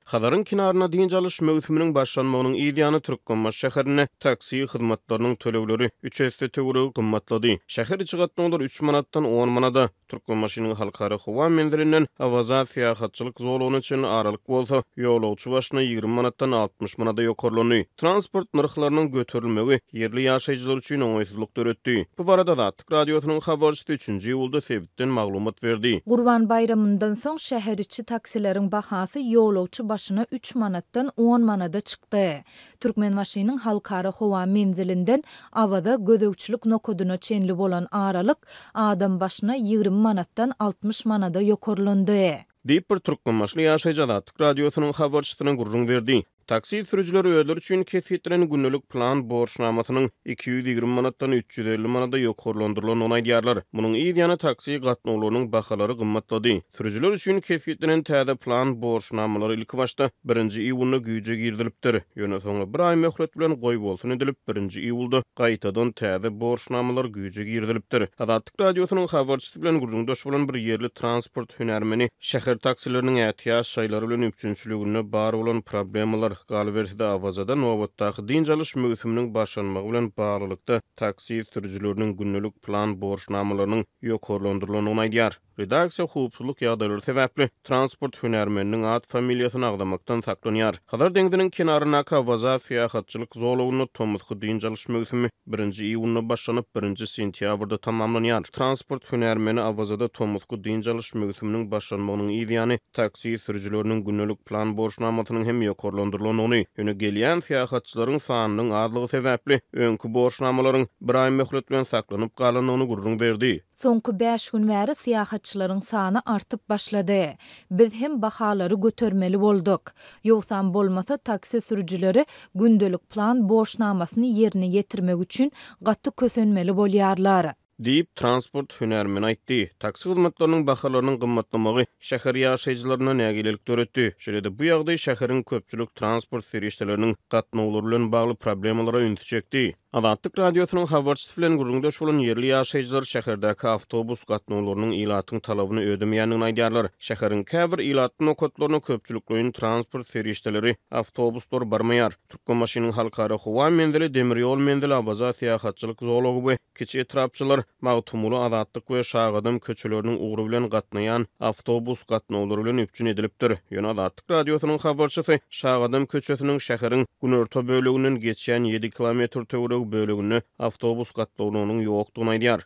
Hadarın kinarına diň çalyş mewsüminiň başlanmagynyň ýylyany Türkmenbaş şäherine taksi hyzmatlarynyň tölegleri 3 töwregi gymmatlady. Şäher içi gatnalar 3 manatdan 10 manada. Türkmenbaşynyň halkara howa mendirinden awaza syýahatçylyk zolugyny üçin aralyk bolsa, ýolagçy başyna 20 manatdan 60 manada ýokarlany. Transport narhlarynyň göterilmegi yerli ýaşaýjylar üçin oňaýsuzlyk döretdi. Bu barada da Atyk radiosynyň habarçysy 3-nji ýylda sebitden maglumat berdi. Gurban bayramından soň şäher içi taksileriň bahasy ýolagçy başyna 3 manatdan 10 manada çykdy. Türkmenbaşynyň halkara howa menzilinden awada gözegçilik nokodyna çenli bolan aralyk adam başyna 20 manatdan 60 manada ýokarlandy. Diýip bir türkmenbaşly ýaşaýjy Atyk radiosynyň habarçysyna gurrun berdi. Taksi sürücüleri öýler üçin kesitlen günlük plan borçnamasynyň 220 manatdan 350 manada ýokarlandyrylan onaýdýarlar. Munyň ýylyany taksi gatnawlarynyň bahalary gymmatlady. Sürücüler üçin kesitlen täze plan borçnamalary ilki başda 1-nji iýulda güýje girdilipdir. Ýöne soňra bir aý möhlet bilen goý bolsun edilip 1-nji iýulda gaýtadan täze borçnamalar güýje girdilipdir. Atyk radiosynyň habarçysy bilen gurrundaş bolan bir ýerli transport hünärmeni şäher taksileriniň ätiýaş şaýlary bilen üpçünçiligine bar bolan problemalar Galberside awazada nowatdaky diň çalyş mewsüminiň başlanmagy bilen baglykda taksi sürücüleriniň günlük plan borçnamalarynyň ýokarlandyrylan onaýdýar. Redaksiýa howpsuzlyk ýagdaýlary sebäpli transport hünärmeniniň ad familiýasyny agdamakdan saklanýar. Hadar deňdiniň kenaryna awaza syýahatçylyk zolugyny tomutky diň çalyş mewsümi 1-nji iýulda başlanyp 1-nji sentýabrda tamamlanýar. Transport hünärmeni awazada tomutky diň çalyş mewsüminiň başlanmagynyň ýylyany taksi sürücüleriniň günlük plan borçnamasynyň hem ýokarlandyrylan ony ýöne gelýän syýahatçylaryň sanynyň azlygy sebäpli öňkü borçnamalaryň bir aý möhlet bilen saklanyp galanyny gurrun berdi. Soňky 5 gün bäri syýahatçylaryň sany artyp başlady. Biz hem bahalary götermeli bolduk. Ýogsam bolmasa taksi sürücüleri gündelik plan borçnamasyny ýerine ýetirmek üçin gatty kösenmeli bolýarlar. Diýip transport hünärmeni aýtdy. Taksi hyzmatlarynyň bahalarynyň gymmatlamagy şäher ýaşaýjylaryna nägilelik döretdi. Şeýle bu ýagdaý şäheriň köpçülik transport serişdeleriniň gatnawlary bilen bagly problemalara ünsü çekdi. Atyk radiosynyň habarçysy bilen gurrundaş bolan yerli ýaşaýjylar şäherdäki awtobus gatnawlarynyň ilatyň talabyny ödemeýändigini aýdýarlar. Şäheriň käbir ilatyň okotlaryny köpçüliklerin transport serişdeleri awtobuslar barmaýar. Türkmenbaşynyň halkara howa mendili demir ýol mendili awaza syýahatçylyk zolugy we kiçi etrapçylar Magtumulu Azatlyk we Şagadam köçeleriniň ugry bilen gatnaýan awtobus gatnawlary bilen üpçün edilipdir. Ýöne Atyk radiosynyň habarçysy Şagadam köçesiniň şäheriň günerto böleginden geçýän 7 kilometr töwreg bölegini awtobus gatnawlarynyň ýokdugyny aýdýar.